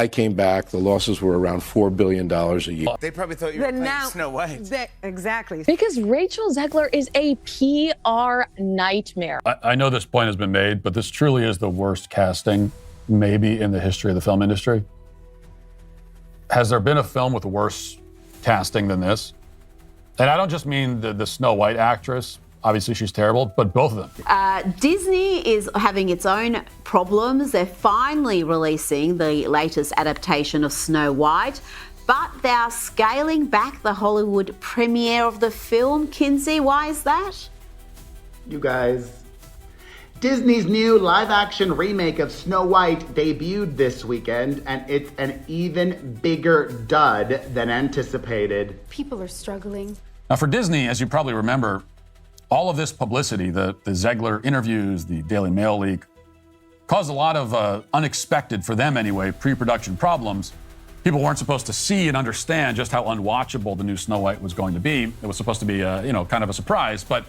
I came back, the losses were around $4 billion a year. They probably thought you were playing Snow White. Exactly. Because Rachel Zegler is a PR nightmare. I know this point has been made, but this truly is the worst casting maybe in the history of the film industry. Has there been a film with worse casting than this? And I don't just mean the Snow White actress. Obviously, she's terrible, but both of them. Disney is having its own problems. They're finally releasing the latest adaptation of Snow White, but they're scaling back the Hollywood premiere of the film. Kinsey, why is that? You guys, Disney's new live-action remake of Snow White debuted this weekend, and it's an even bigger dud than anticipated. People are struggling. Now, for Disney, as you probably remember, all of this publicity, the Zegler interviews, the Daily Mail leak, caused a lot of unexpected, for them anyway, pre-production problems. People weren't supposed to see and understand just how unwatchable the new Snow White was going to be. It was supposed to be, kind of a surprise, but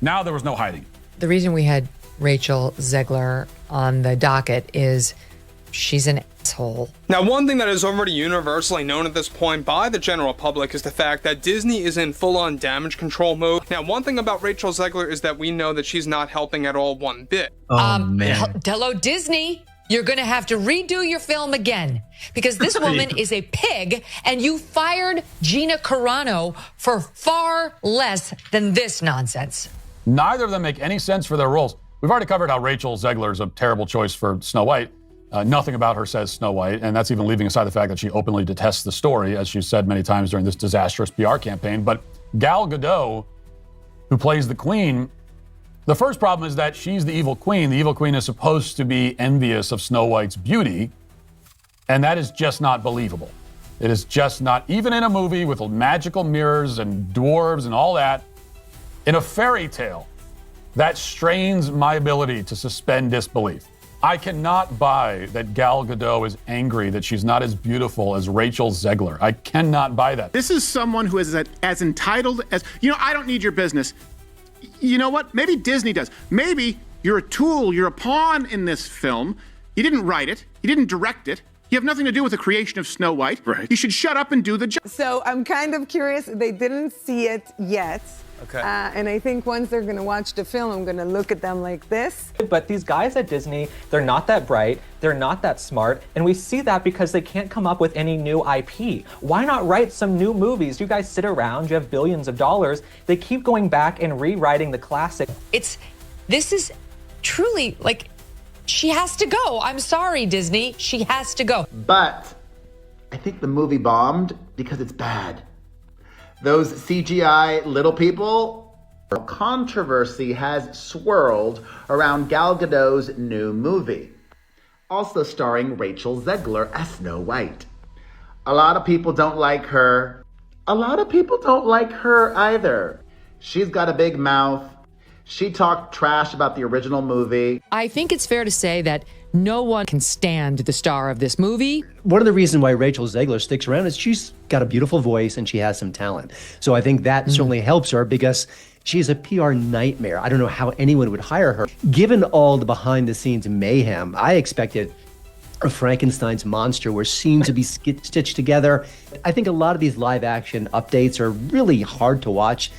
now there was no hiding. The reason we had Rachel Zegler on the docket is she's an asshole. Now, one thing that is already universally known at this point by the general public is the fact that Disney is in full-on damage control mode. Now, one thing about Rachel Zegler is that we know that she's not helping at all one bit. Oh, man. Hello, Disney. You're going to have to redo your film again because this woman is a pig and you fired Gina Carano for far less than this nonsense. Neither of them make any sense for their roles. We've already covered how Rachel Zegler is a terrible choice for Snow White. Nothing about her says Snow White, and that's even leaving aside the fact that she openly detests the story, as she's said many times during this disastrous PR campaign. But Gal Gadot, who plays the Queen, the first problem is that she's the evil queen. The evil queen is supposed to be envious of Snow White's beauty, and that is just not believable. It is just not, even in a movie with magical mirrors and dwarves and all that, in a fairy tale, that strains my ability to suspend disbelief. I cannot buy that Gal Gadot is angry that she's not as beautiful as Rachel Zegler. I cannot buy that. This is someone who is as entitled as, I don't need your business. You know what? Maybe Disney does. Maybe you're a tool, you're a pawn in this film. You didn't write it. You didn't direct it. You have nothing to do with the creation of Snow White. Right. You should shut up and do the job. So I'm kind of curious. They didn't see it yet. Okay. And I think once they're going to watch the film, I'm going to look at them like this. But these guys at Disney, they're not that bright, they're not that smart, and we see that because they can't come up with any new IP. Why not write some new movies? You guys sit around, you have billions of dollars. They keep going back and rewriting the classic. This is truly, she has to go. I'm sorry, Disney. She has to go. But I think the movie bombed because it's bad. Those CGI little people. Controversy has swirled around Gal Gadot's new movie, also starring Rachel Zegler as Snow White. A lot of people don't like her. A lot of people don't like her either. She's got a big mouth. She talked trash about the original movie. I think it's fair to say that no one can stand the star of this movie. One of the reasons why Rachel Zegler sticks around is she's got a beautiful voice and she has some talent. So I think that certainly helps her because she's a PR nightmare. I don't know how anyone would hire her. Given all the behind-the-scenes mayhem, I expected a Frankenstein's monster where scenes would be stitched together. I think a lot of these live-action updates are really hard to watch.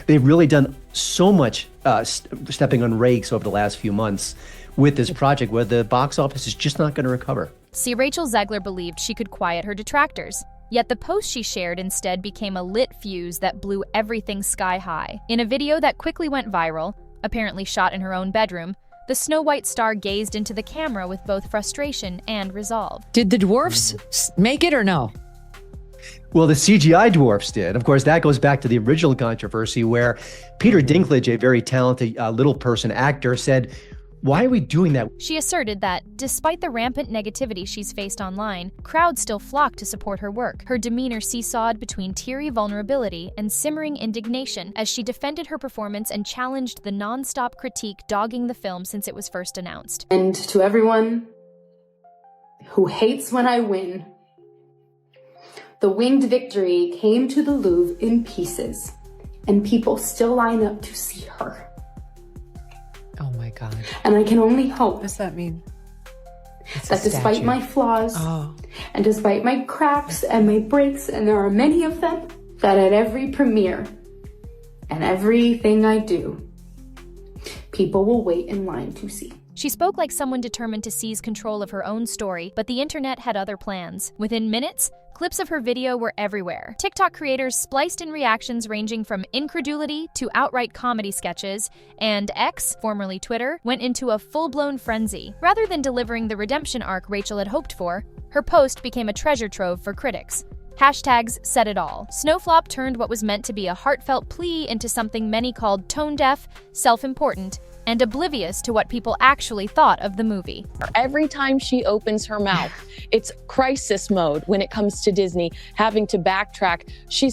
They've really done so much stepping on rakes over the last few months with this project where the box office is just not going to recover. See, Rachel Zegler believed she could quiet her detractors. Yet the post she shared instead became a lit fuse that blew everything sky high. In a video that quickly went viral, apparently shot in her own bedroom, the Snow White star gazed into the camera with both frustration and resolve. Did the dwarfs make it or no? Well, the CGI dwarfs did. Of course, that goes back to the original controversy where Peter Dinklage, a very talented little person actor, said, "Why are we doing that?" She asserted that, despite the rampant negativity she's faced online, crowds still flocked to support her work. Her demeanor seesawed between teary vulnerability and simmering indignation as she defended her performance and challenged the non-stop critique dogging the film since it was first announced. And to everyone who hates when I win, the winged victory came to the Louvre in pieces, and people still line up to see her. Oh my God. And I can only hope. What does that mean? that despite my flaws and despite my cracks and my breaks, and there are many of them, that at every premiere and everything I do, people will wait in line to see. She spoke like someone determined to seize control of her own story, but the internet had other plans. Within minutes, clips of her video were everywhere. TikTok creators spliced in reactions ranging from incredulity to outright comedy sketches, and X, formerly Twitter, went into a full-blown frenzy. Rather than delivering the redemption arc Rachel had hoped for, her post became a treasure trove for critics. Hashtags said it all. Snowflop turned what was meant to be a heartfelt plea into something many called tone-deaf, self-important, and oblivious to what people actually thought of the movie. Every time she opens her mouth, it's crisis mode when it comes to Disney, having to backtrack. She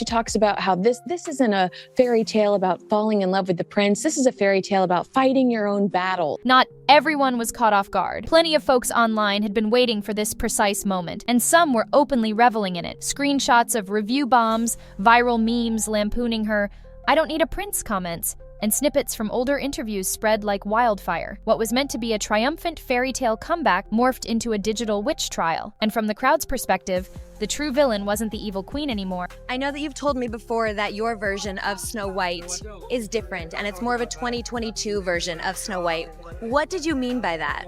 talks about how this isn't a fairy tale about falling in love with the prince. This is a fairy tale about fighting your own battle. Not everyone was caught off guard. Plenty of folks online had been waiting for this precise moment, and some were openly reveling in it. Screenshots of review bombs, viral memes lampooning her "I don't need a prince" comments, and snippets from older interviews spread like wildfire. What was meant to be a triumphant fairy tale comeback morphed into a digital witch trial. And from the crowd's perspective, the true villain wasn't the evil queen anymore. I know that you've told me before that your version of Snow White is different, and it's more of a 2022 version of Snow White. What did you mean by that?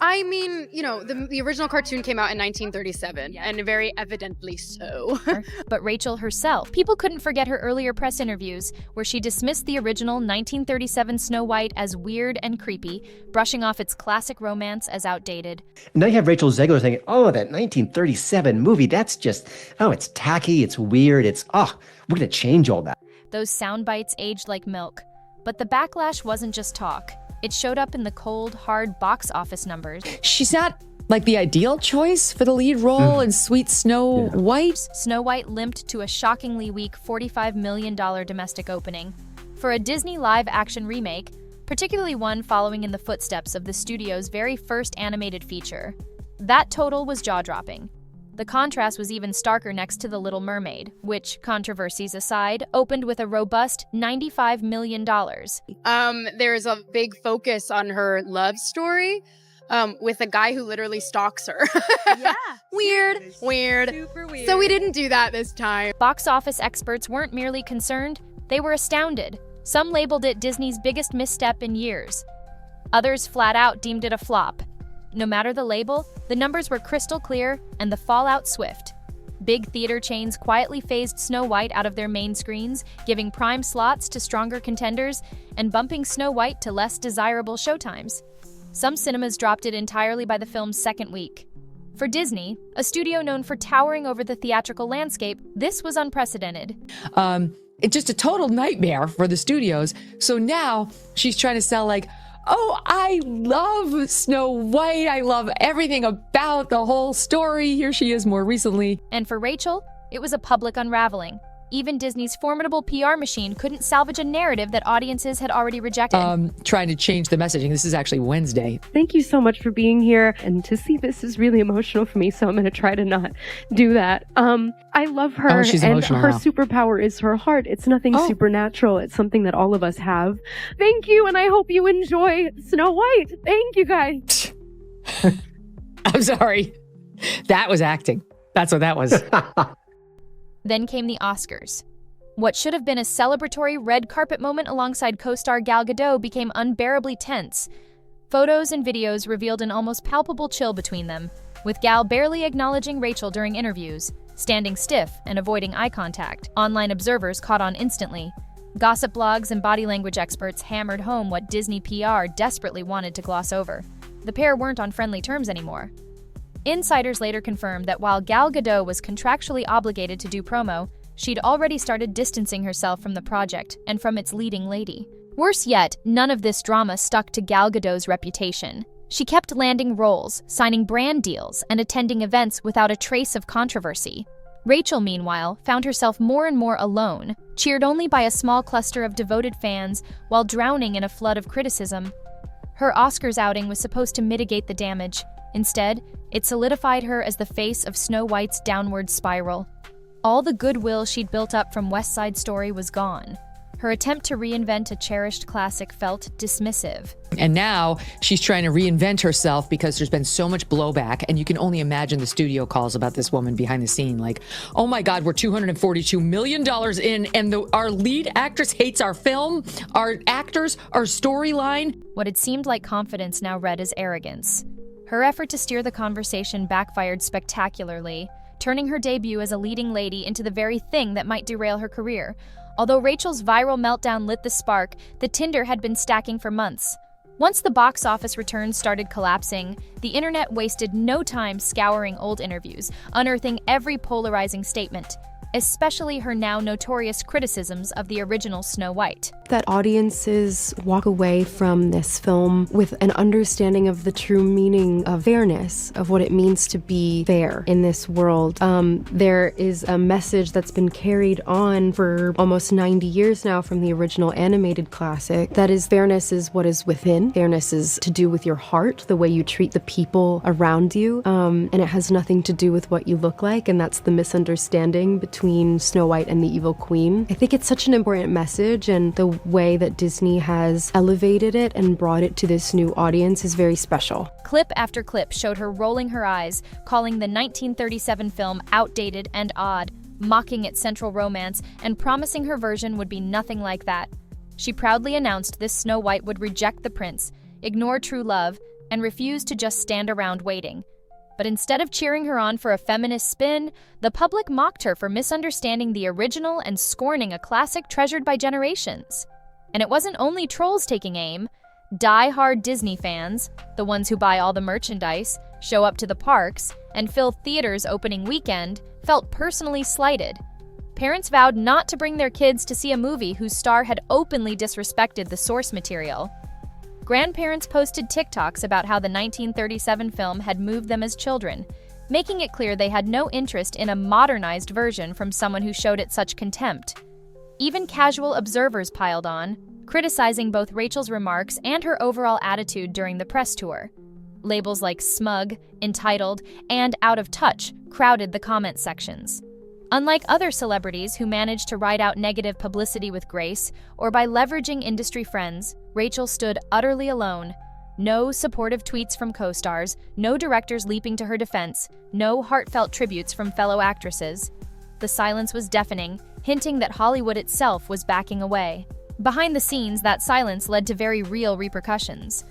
I mean, the original cartoon came out in 1937, and very evidently so. But Rachel herself, people couldn't forget her earlier press interviews, where she dismissed the original 1937 Snow White as weird and creepy, brushing off its classic romance as outdated. Now you have Rachel Zegler saying, oh, that 1937 movie, that's just, it's tacky, it's weird, we're going to change all that. Those sound bites aged like milk. But the backlash wasn't just talk. It showed up in the cold, hard box office numbers. She's not like the ideal choice for the lead role in Sweet Snow White. Snow White limped to a shockingly weak $45 million domestic opening. For a Disney live-action remake, particularly one following in the footsteps of the studio's very first animated feature, that total was jaw-dropping. The contrast was even starker next to The Little Mermaid, which, controversies aside, opened with a robust $95 million. There's a big focus on her love story with a guy who literally stalks her. Yeah. Weird. Super weird. So we didn't do that this time. Box office experts weren't merely concerned, they were astounded. Some labeled it Disney's biggest misstep in years. Others flat out deemed it a flop. No matter the label, the numbers were crystal clear and the fallout swift. Big theater chains quietly phased Snow White out of their main screens, giving prime slots to stronger contenders and bumping Snow White to less desirable showtimes. Some cinemas dropped it entirely by the film's second week. For Disney, a studio known for towering over the theatrical landscape, this was unprecedented. It's just a total nightmare for the studios. So now she's trying to sell I love Snow White. I love everything about the whole story. Here she is more recently. And for Rachel, it was a public unraveling. Even Disney's formidable PR machine couldn't salvage a narrative that audiences had already rejected. Trying to change the messaging. This is actually Wednesday. Thank you so much for being here. And to see this is really emotional for me, so I'm going to try to not do that. I love her, and her superpower is her heart. It's nothing supernatural. It's something that all of us have. Thank you, and I hope you enjoy Snow White. Thank you, guys. I'm sorry. That was acting. That's what that was. Then came the Oscars. What should have been a celebratory red carpet moment alongside co-star Gal Gadot became unbearably tense. Photos and videos revealed an almost palpable chill between them, with Gal barely acknowledging Rachel during interviews, standing stiff and avoiding eye contact. Online observers caught on instantly. Gossip blogs and body language experts hammered home what Disney PR desperately wanted to gloss over. The pair weren't on friendly terms anymore. Insiders later confirmed that while Gal Gadot was contractually obligated to do promo, she'd already started distancing herself from the project and from its leading lady. Worse yet, none of this drama stuck to Gal Gadot's reputation. She kept landing roles, signing brand deals, and attending events without a trace of controversy. Rachel, meanwhile, found herself more and more alone, cheered only by a small cluster of devoted fans while drowning in a flood of criticism. Her Oscars outing was supposed to mitigate the damage. Instead, it solidified her as the face of Snow White's downward spiral. All the goodwill she'd built up from West Side Story was gone. Her attempt to reinvent a cherished classic felt dismissive. And now she's trying to reinvent herself because there's been so much blowback. And you can only imagine the studio calls about this woman behind the scene. Like, oh my God, we're $242 million in, and our lead actress hates our film, our actors, our storyline. What had seemed like confidence now read as arrogance. Her effort to steer the conversation backfired spectacularly, turning her debut as a leading lady into the very thing that might derail her career. Although Rachel's viral meltdown lit the spark, the tinder had been stacking for months. Once the box office returns started collapsing, the internet wasted no time scouring old interviews, unearthing every polarizing statement, especially her now notorious criticisms of the original Snow White. That audiences walk away from this film with an understanding of the true meaning of fairness, of what it means to be fair in this world. There is a message that's been carried on for almost 90 years now from the original animated classic. That is, fairness is what is within. Fairness is to do with your heart, the way you treat the people around you, and it has nothing to do with what you look like, and that's the misunderstanding between Snow White and the Evil Queen. I think it's such an important message, and the way that Disney has elevated it and brought it to this new audience is very special. Clip after clip showed her rolling her eyes, calling the 1937 film outdated and odd, mocking its central romance, and promising her version would be nothing like that. She proudly announced this Snow White would reject the prince, ignore true love, and refuse to just stand around waiting. But instead of cheering her on for a feminist spin, the public mocked her for misunderstanding the original and scorning a classic treasured by generations. And it wasn't only trolls taking aim. Die-hard Disney fans, the ones who buy all the merchandise, show up to the parks, and fill theaters opening weekend, felt personally slighted. Parents vowed not to bring their kids to see a movie whose star had openly disrespected the source material. Grandparents posted TikToks about how the 1937 film had moved them as children, making it clear they had no interest in a modernized version from someone who showed it such contempt. Even casual observers piled on, criticizing both Rachel's remarks and her overall attitude during the press tour. Labels like smug, entitled, and out of touch crowded the comment sections. Unlike other celebrities who managed to ride out negative publicity with grace or by leveraging industry friends, Rachel stood utterly alone. No supportive tweets from co-stars, no directors leaping to her defense, no heartfelt tributes from fellow actresses. The silence was deafening, hinting that Hollywood itself was backing away. Behind the scenes, that silence led to very real repercussions.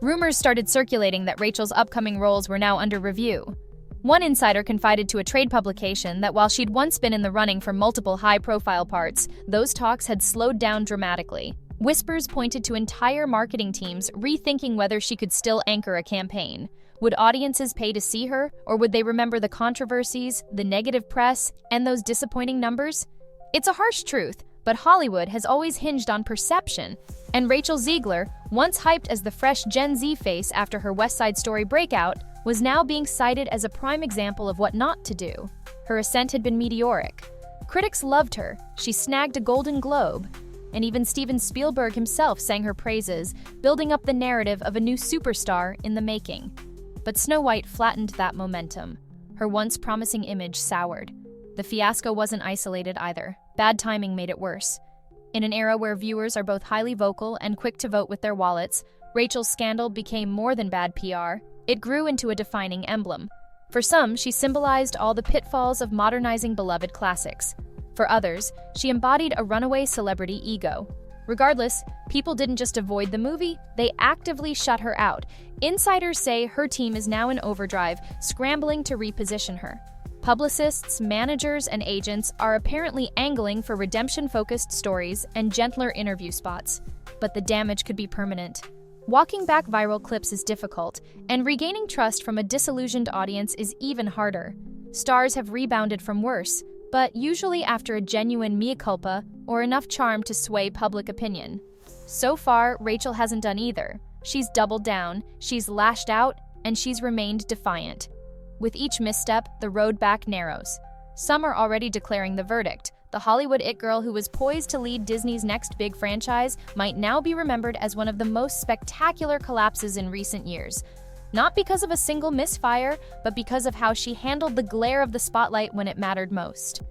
Rumors started circulating that Rachel's upcoming roles were now under review. One insider confided to a trade publication that while she'd once been in the running for multiple high-profile parts, those talks had slowed down dramatically. Whispers pointed to entire marketing teams rethinking whether she could still anchor a campaign. Would audiences pay to see her, or would they remember the controversies, the negative press, and those disappointing numbers? It's a harsh truth, but Hollywood has always hinged on perception, and Rachel Zegler, once hyped as the fresh Gen Z face after her West Side Story breakout, was now being cited as a prime example of what not to do. Her ascent had been meteoric. Critics loved her, she snagged a Golden Globe, and even Steven Spielberg himself sang her praises, building up the narrative of a new superstar in the making. But Snow White flattened that momentum. Her once promising image soured. The fiasco wasn't isolated either. Bad timing made it worse. In an era where viewers are both highly vocal and quick to vote with their wallets, Rachel's scandal became more than bad PR. It grew into a defining emblem. For some, she symbolized all the pitfalls of modernizing beloved classics. For others, she embodied a runaway celebrity ego. Regardless, people didn't just avoid the movie, they actively shut her out. Insiders say her team is now in overdrive, scrambling to reposition her. Publicists, managers, and agents are apparently angling for redemption-focused stories and gentler interview spots. But the damage could be permanent. Walking back viral clips is difficult, and regaining trust from a disillusioned audience is even harder. Stars have rebounded from worse, but usually after a genuine mea culpa or enough charm to sway public opinion. So far, Rachel hasn't done either. She's doubled down, she's lashed out, and she's remained defiant. With each misstep, the road back narrows. Some are already declaring the verdict. The Hollywood it girl who was poised to lead Disney's next big franchise might now be remembered as one of the most spectacular collapses in recent years. Not because of a single misfire, but because of how she handled the glare of the spotlight when it mattered most.